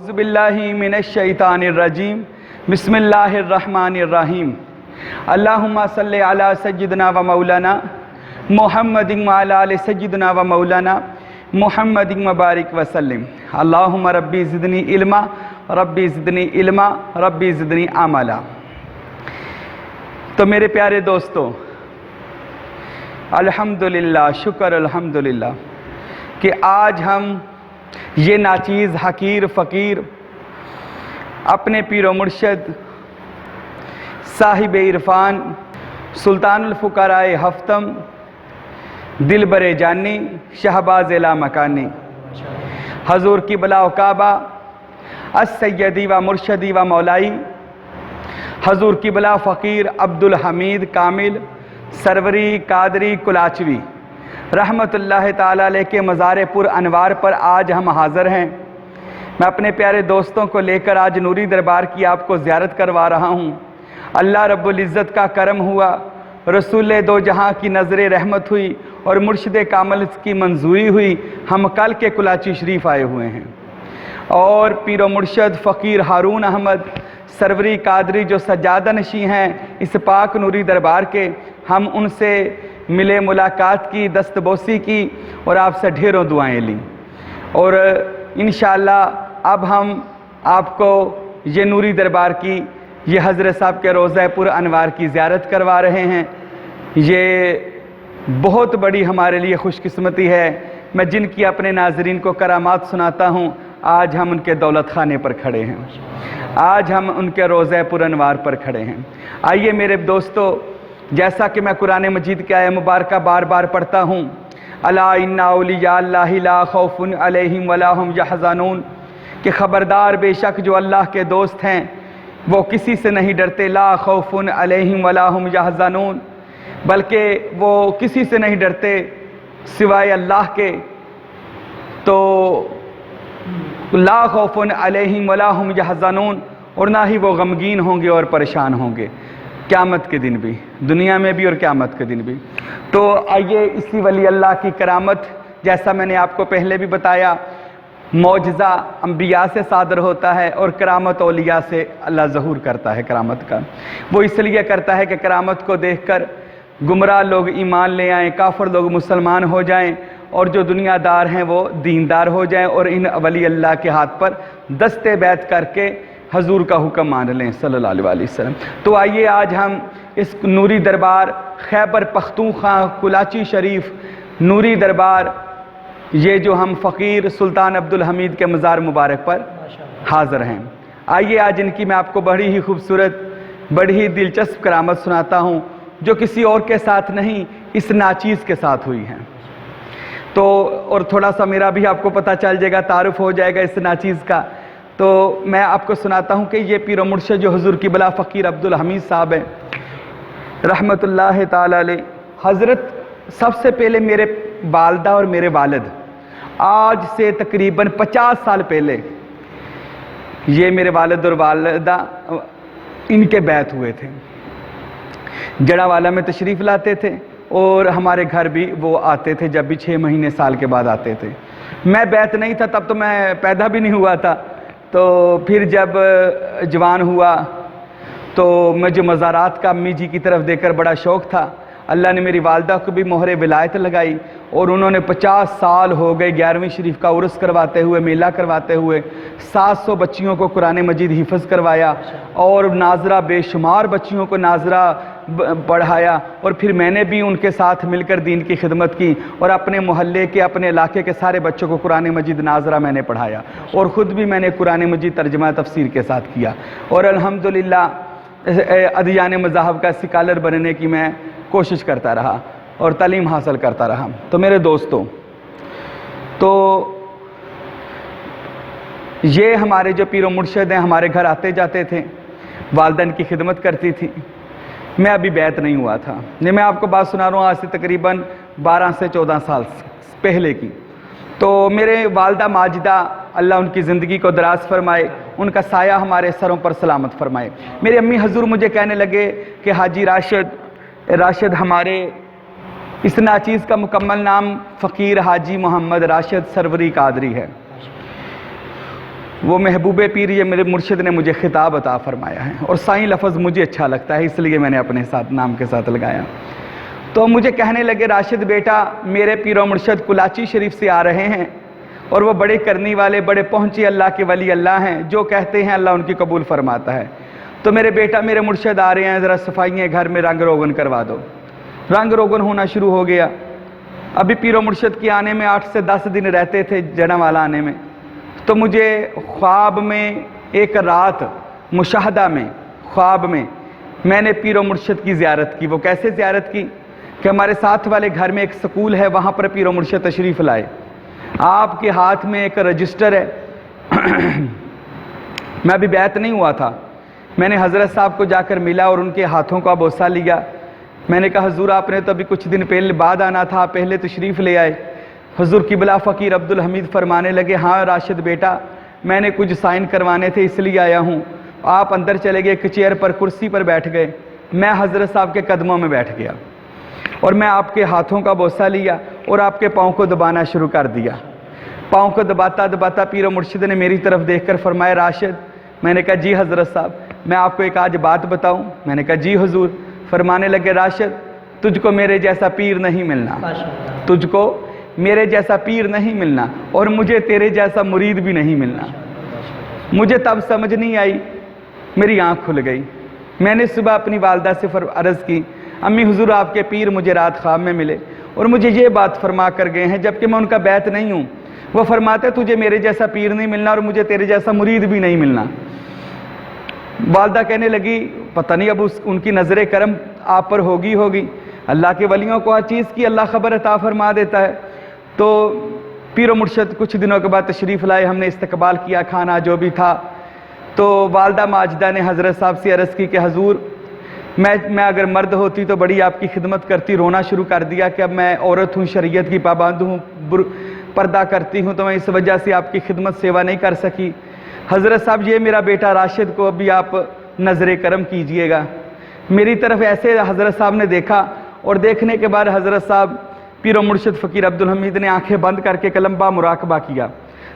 اعوذ باللہ من الشیطان الرجیم بسم اللہ الرحمن الرحیم اللہم صلی علی سیدنا و مولانا محمد وعلی آل سیدنا و مولانا محمد مبارک وسلم اللہم ربی زدنی علما ربی زدنی علما ربی زدنی عملا۔ تو میرے پیارے دوستو، الحمدللہ، شکر الحمدللہ کہ آج ہم یہ ناچیز حقیر فقیر اپنے پیر و مرشد صاحب عرفان سلطان الفقراء ہفتم دلبر جانی شہباز لا مکانی حضور قبلہ و کعبہ السیدی و مرشدی و مولائی حضور قبلہ فقیر عبدالحمید کامل سروری قادری کلاچوی رحمت اللہ تعالیٰ علیہ کے مزار پر انوار پر آج ہم حاضر ہیں۔ میں اپنے پیارے دوستوں کو لے کر آج نوری دربار کی آپ کو زیارت کروا رہا ہوں۔ اللہ رب العزت کا کرم ہوا، رسول دو جہاں کی نظر رحمت ہوئی اور مرشد کامل کی منظوری ہوئی، ہم کل کے کلاچی شریف آئے ہوئے ہیں اور پیر و مرشد فقیر ہارون احمد سروری قادری جو سجادہ نشیں ہیں اس پاک نوری دربار کے، ہم ان سے ملے، ملاقات کی، دستبوسی کی اور آپ سے ڈھیروں دعائیں لیں، اور انشاءاللہ اب ہم آپ کو یہ نوری دربار کی، یہ حضرت صاحب کے روضہ پر انوار کی زیارت کروا رہے ہیں۔ یہ بہت بڑی ہمارے لیے خوش قسمتی ہے، میں جن کی اپنے ناظرین کو کرامات سناتا ہوں، آج ہم ان کے دولت خانے پر کھڑے ہیں، آج ہم ان کے روضہ پر انوار پر کھڑے ہیں۔ آئیے میرے دوستو، جیسا کہ میں قرآن مجید کی آیہ مبارکہ بار بار پڑھتا ہوں، الا ان اولیاء اللہ لا خوف علیہم ولا هم یحزنون، کہ خبردار بے شک جو اللہ کے دوست ہیں وہ کسی سے نہیں ڈرتے، لا خوف علیہم ولا هم یحزنون، بلکہ وہ کسی سے نہیں ڈرتے سوائے اللہ کے، تو لا خوف علیہم ولا هم یحزنون، اور نہ ہی وہ غمگین ہوں گے اور پریشان ہوں گے، قیامت کے دن بھی، دنیا میں بھی اور قیامت کے دن بھی۔ تو آئیے اسی ولی اللہ کی کرامت، جیسا میں نے آپ کو پہلے بھی بتایا، معجزہ انبیاء سے صادر ہوتا ہے اور کرامت اولیاء سے اللہ ظہور کرتا ہے کرامت کا۔ وہ اس لیے کرتا ہے کہ کرامت کو دیکھ کر گمراہ لوگ ایمان لے آئیں، کافر لوگ مسلمان ہو جائیں، اور جو دنیا دار ہیں وہ دیندار ہو جائیں اور ان ولی اللہ کے ہاتھ پر دستے بیعت کر کے حضور کا حکم مان لیں صلی اللہ علیہ وسلم۔ تو آئیے آج ہم اس نوری دربار خیبر پختونخوا کلاچی شریف نوری دربار، یہ جو ہم فقیر سلطان عبدالحمید کے مزار مبارک پر حاضر ہیں، آئیے آج ان کی میں آپ کو بڑی ہی خوبصورت، بڑی ہی دلچسپ کرامت سناتا ہوں جو کسی اور کے ساتھ نہیں، اس ناچیز کے ساتھ ہوئی ہیں۔ تو اور تھوڑا سا میرا بھی آپ کو پتہ چل جائے گا، تعارف ہو جائے گا اس ناچیز کا۔ تو میں آپ کو سناتا ہوں کہ یہ پیر و مرشد جو حضور قبلہ فقیر عبدالحمید صاحب ہیں رحمت اللہ تعالی علیہ، حضرت سب سے پہلے میرے والدہ اور میرے والد آج سے تقریباً 50 سال پہلے یہ میرے والد اور والدہ ان کے بیعت ہوئے تھے، جڑا والا میں تشریف لاتے تھے اور ہمارے گھر بھی وہ آتے تھے، جب بھی 6 مہینے سال کے بعد آتے تھے۔ میں بیعت نہیں تھا، تب تو میں پیدا بھی نہیں ہوا تھا، تو پھر جب جوان ہوا تو مجھے مزارات کا امی جی کی طرف دیکھ کر بڑا شوق تھا۔ اللہ نے میری والدہ کو بھی مہر ولایت لگائی اور انہوں نے 50 سال ہو گئے 11ویں شریف کا عرس کرواتے ہوئے، میلہ کرواتے ہوئے، 700 بچیوں کو قرآن مجید حفظ کروایا اور ناظرہ بے شمار بچیوں کو ناظرہ پڑھایا، اور پھر میں نے بھی ان کے ساتھ مل کر دین کی خدمت کی اور اپنے محلے کے، اپنے علاقے کے سارے بچوں کو قرآن مجید ناظرہ میں نے پڑھایا، اور خود بھی میں نے قرآن مجید ترجمہ تفسیر کے ساتھ کیا، اور الحمدللہ ادیان مذاہب کا اسکالر بننے کی میں کوشش کرتا رہا اور تعلیم حاصل کرتا رہا۔ تو میرے دوستوں، تو یہ ہمارے جو پیر و مرشد ہیں ہمارے گھر آتے جاتے تھے، والدین کی خدمت کرتی تھی۔ میں ابھی بیعت نہیں ہوا تھا، یہ میں آپ کو بات سنا رہا ہوں آج سے تقریباً 12 سے 14 سال پہلے کی۔ تو میرے والدہ ماجدہ، اللہ ان کی زندگی کو دراز فرمائے، ان کا سایہ ہمارے سروں پر سلامت فرمائے، میری امی حضور مجھے کہنے لگے کہ حاجی راشد ہمارے اس ناچیز کا مکمل نام فقیر حاجی محمد راشد سروری قادری ہے، وہ محبوب پیر یہ میرے مرشد نے مجھے خطاب عطا فرمایا ہے، اور سائیں لفظ مجھے اچھا لگتا ہے اس لیے میں نے اپنے ساتھ نام کے ساتھ لگایا۔ تو مجھے کہنے لگے راشد بیٹا میرے پیر و مرشد کلاچی شریف سے آ رہے ہیں، اور وہ بڑے کرنی والے بڑے پہنچے اللہ کے ولی اللہ ہیں، جو کہتے ہیں اللہ ان کی قبول فرماتا ہے۔ تو میرے بیٹا میرے مرشد آ رہے ہیں، ذرا صفائیاں گھر میں رنگ روغن کروا دو۔ رنگ روغن ہونا شروع ہو گیا۔ ابھی پیر و مرشد کے آنے میں 8 سے 10 دن رہتے تھے جڑا والا آنے میں۔ تو مجھے خواب میں ایک رات مشاہدہ میں خواب میں نے پیر و مرشد کی زیارت کی۔ وہ کیسے زیارت کی کہ ہمارے ساتھ والے گھر میں ایک سکول ہے، وہاں پر پیر و مرشد تشریف لائے۔ آپ کے ہاتھ میں ایک رجسٹر ہے۔ میں ابھی بیعت نہیں ہوا تھا، میں نے حضرت صاحب کو جا کر ملا اور ان کے ہاتھوں کا بوسہ لیا۔ میں نے کہا حضور آپ نے تو ابھی کچھ دن پہلے بعد آنا تھا، پہلے تشریف لے آئے۔ حضور قبلہ فقیر عبدالحمید فرمانے لگے ہاں راشد بیٹا میں نے کچھ سائن کروانے تھے اس لیے آیا ہوں۔ آپ اندر چلے گئے، ایک چیئر پر کرسی پر بیٹھ گئے، میں حضرت صاحب کے قدموں میں بیٹھ گیا اور میں آپ کے ہاتھوں کا بوسہ لیا اور آپ کے پاؤں کو دبانا شروع کر دیا۔ پاؤں کو دباتا دباتا پیر و مرشد نے میری طرف دیکھ کر فرمایا راشد۔ میں نے کہا جی حضرت صاحب میں آپ کو ایک آج بات بتاؤں؟ میں نے کہا جی حضور۔ فرمانے لگے راشد تجھ کو میرے جیسا پیر نہیں ملنا، تجھ کو میرے جیسا پیر نہیں ملنا، اور مجھے تیرے جیسا مرید بھی نہیں ملنا۔ مجھے تب سمجھ نہیں آئی، میری آنکھ کھل گئی۔ میں نے صبح اپنی والدہ سے عرض کی امی حضور آپ کے پیر مجھے رات خواب میں ملے اور مجھے یہ بات فرما کر گئے ہیں جبکہ میں ان کا بیعت نہیں ہوں۔ وہ فرماتے تجھے میرے جیسا پیر نہیں ملنا اور مجھے تیرے جیسا مرید بھی نہیں ملنا۔ والدہ کہنے لگی پتہ نہیں اب ان کی نظر کرم آپ پر ہوگی۔ اللہ کے ولیوں کو ہر چیز کی اللہ خبر عطا فرما دیتا ہے۔ تو پیر و مرشد کچھ دنوں کے بعد تشریف لائے، ہم نے استقبال کیا، کھانا جو بھی تھا۔ تو والدہ ماجدہ نے حضرت صاحب سے عرض کی کہ حضور میں اگر مرد ہوتی تو بڑی آپ کی خدمت کرتی، رونا شروع کر دیا کہ اب میں عورت ہوں، شریعت کی پابند ہوں، پردہ کرتی ہوں، تو میں اس وجہ سے آپ کی خدمت سیوا نہیں کر سکی۔ حضرت صاحب یہ میرا بیٹا راشد کو ابھی آپ نظر کرم کیجئے گا۔ میری طرف ایسے حضرت صاحب نے دیکھا اور دیکھنے کے بعد حضرت صاحب پیر و مرشد فقیر عبدالحمید نے آنکھیں بند کر کے ایک لمبا مراقبہ کیا۔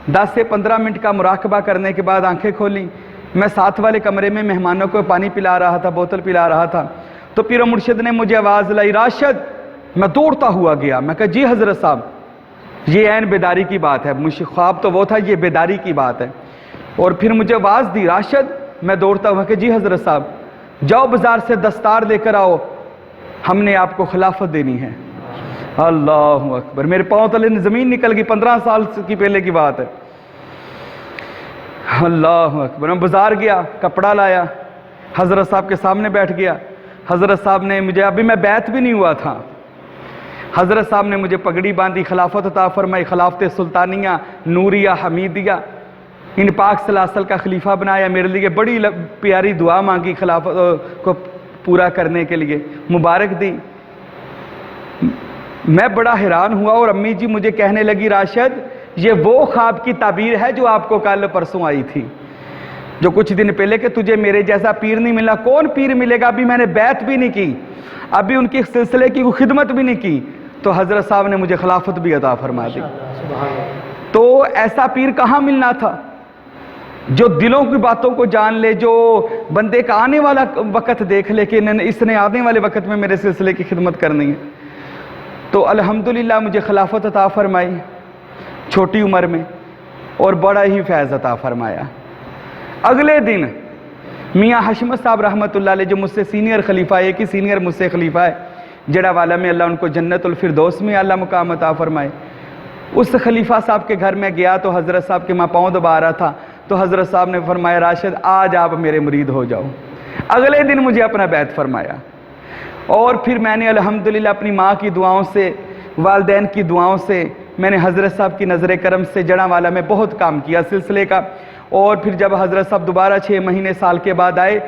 10 سے 15 منٹ کا مراقبہ کرنے کے بعد آنکھیں کھولیں۔ میں ساتھ والے کمرے میں مہمانوں کو پانی پلا رہا تھا، بوتل پلا رہا تھا، تو پیر و مرشد نے مجھے آواز لائی راشد۔ میں دوڑتا ہوا گیا، میں کہا جی حضرت صاحب۔ یہ عین بیداری کی بات ہے، مجھے خواب تو وہ تھا، یہ بیداری کی بات ہے۔ اور پھر مجھے آواز دی راشد۔ میں دوڑتا ہوا کہ جی حضرت صاحب جاؤ بازار سے دستار لے کر آؤ، ہم نے آپ کو خلافت دینی ہے۔ اللہ اکبر، میرے پاؤں تلے زمین نکل گئی، 15 سال کی پہلے کی بات ہے۔ اللہ اکبر، میں بازار گیا، کپڑا لایا، حضرت صاحب کے سامنے بیٹھ گیا۔ حضرت صاحب نے مجھے، ابھی میں بیعت بھی نہیں ہوا تھا، حضرت صاحب نے مجھے پگڑی باندھی، خلافت عطا فرمائی، خلافت سلطانیہ، نوریہ، حمیدیہ، ان پاک سلاسل کا خلیفہ بنایا، میرے لیے بڑی پیاری دعا مانگی خلافت کو پورا کرنے کے لیے، مبارک دی۔ میں بڑا حیران ہوا اور امی جی مجھے کہنے لگی راشد یہ وہ خواب کی تعبیر ہے جو آپ کو کل پرسوں آئی تھی، جو کچھ دن پہلے کہ تجھے میرے جیسا پیر نہیں ملا۔ کون پیر ملے گا؟ ابھی میں نے بیعت بھی نہیں کی، ابھی ان کی سلسلے کی خدمت بھی نہیں کی، تو حضرت صاحب نے مجھے خلافت بھی عطا فرما دی۔ تو ایسا پیر کہاں ملنا تھا جو دلوں کی باتوں کو جان لے، جو بندے کا آنے والا وقت دیکھ لے کہ اس نے آنے والے وقت میں میرے سلسلے کی خدمت کرنی ہے۔ تو الحمدللہ مجھے خلافت عطا فرمائی چھوٹی عمر میں، اور بڑا ہی فیض عطا فرمایا۔ اگلے دن میاں حشمت صاحب رحمۃ اللہ علیہ جو مجھ سے سینئر خلیفہ، ایک ہی سینئر مجھ سے خلیفہ ہے جڑا والا میں، اللہ ان کو جنت الفردوس میں اللہ مقام عطا فرمائے، اس خلیفہ صاحب کے گھر میں گیا تو حضرت صاحب کے میں پاؤں دبا رہا تھا، تو حضرت صاحب نے فرمایا راشد آج آپ میرے مرید ہو جاؤ۔ اگلے دن مجھے اپنا بیعت فرمایا، اور پھر میں نے الحمدللہ اپنی ماں کی دعاؤں سے، والدین کی دعاؤں سے، میں نے حضرت صاحب کی نظر کرم سے جڑا والا میں بہت کام کیا سلسلے کا۔ اور پھر جب حضرت صاحب دوبارہ 6 مہینے سال کے بعد آئے،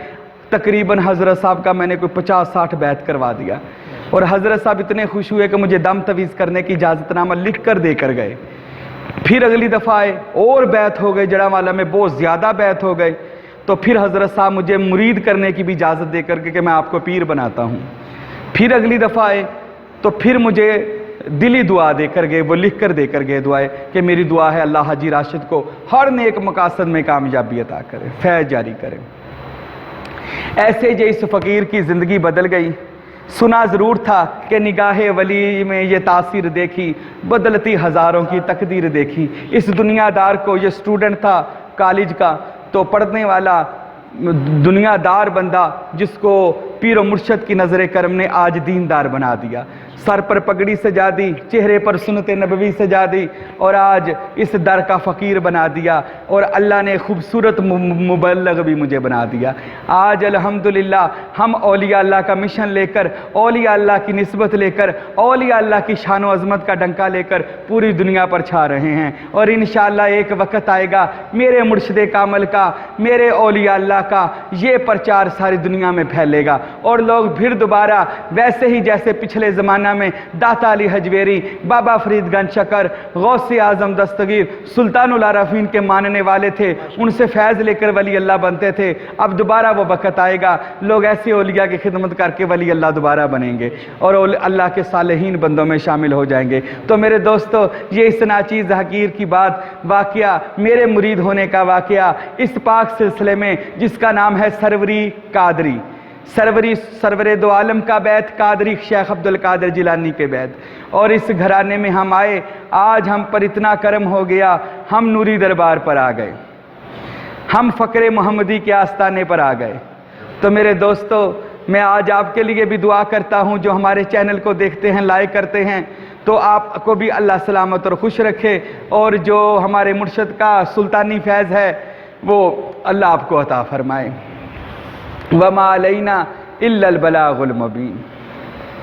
تقریباً حضرت صاحب کا میں نے کوئی 50-60 بیعت کروا دیا، اور حضرت صاحب اتنے خوش ہوئے کہ مجھے دم تویز کرنے کی اجازت نامہ لکھ کر دے کر گئے۔ پھر اگلی دفعہ آئے اور بیعت ہو گئے، جڑا والا میں بہت زیادہ بیعت ہو گئے، تو پھر حضرت صاحب مجھے مرید کرنے کی بھی اجازت دے کر کے کہ میں آپ کو پیر بناتا ہوں۔ پھر اگلی دفعہ آئے تو پھر مجھے دلی دعا دے کر گئے، وہ لکھ کر دے کر گئے دعائیں کہ میری دعا ہے اللہ حاجی راشد کو ہر نیک مقاصد میں کامیابی عطا کرے، فیض جاری کرے۔ ایسے جو اس فقیر کی زندگی بدل گئی، سنا ضرور تھا کہ نگاہ ولی میں یہ تاثیر دیکھی، بدلتی ہزاروں کی تقدیر دیکھی۔ اس دنیا دار کو، یہ اسٹوڈنٹ تھا کالج کا، تو پڑھنے والا دنیا دار بندہ جس کو پیر و مرشد کی نظر کرم نے آج دیندار بنا دیا، سر پر پگڑی سجا دی، چہرے پر سنت نبوی سجا دی، اور آج اس در کا فقیر بنا دیا، اور اللہ نے خوبصورت مبلغ بھی مجھے بنا دیا۔ آج الحمدللہ ہم اولیاء اللہ کا مشن لے کر، اولیاء اللہ کی نسبت لے کر، اولیاء اللہ کی شان و عظمت کا ڈنکا لے کر پوری دنیا پر چھا رہے ہیں، اور انشاءاللہ ایک وقت آئے گا میرے مرشد کامل کا، میرے اولیاء اللہ کا یہ پرچار ساری دنیا میں پھیلے گا، اور لوگ پھر دوبارہ ویسے ہی جیسے پچھلے زمانہ میں داتا علی حجویری، بابا فرید گنج شکر، غوث اعظم دستگیر، سلطان العارفین کے ماننے والے تھے، ان سے فیض لے کر ولی اللہ بنتے تھے، اب دوبارہ وہ وقت آئے گا لوگ ایسے اولیاء کی خدمت کر کے ولی اللہ دوبارہ بنیں گے اور اللہ کے صالحین بندوں میں شامل ہو جائیں گے۔ تو میرے دوستو، یہ اس ناچیز حقیر کی بات، واقعہ میرے مرید ہونے کا واقعہ اس پاک سلسلے میں جس کا نام ہے سروری قادری، سرور دو عالم کا بیت قادری شیخ عبدالقادر جیلانی کے بیت، اور اس گھرانے میں ہم آئے، آج ہم پر اتنا کرم ہو گیا، ہم نوری دربار پر آ گئے، ہم فقر محمدی کے آستانے پر آ گئے۔ تو میرے دوستو، میں آج آپ کے لیے بھی دعا کرتا ہوں جو ہمارے چینل کو دیکھتے ہیں، لائک کرتے ہیں، تو آپ کو بھی اللہ سلامت اور خوش رکھے، اور جو ہمارے مرشد کا سلطانی فیض ہے وہ اللہ آپ کو عطا فرمائے۔ وَمَا عَلَيْنَا إِلَّا الْبَلَاغُ الْمُبِينُ۔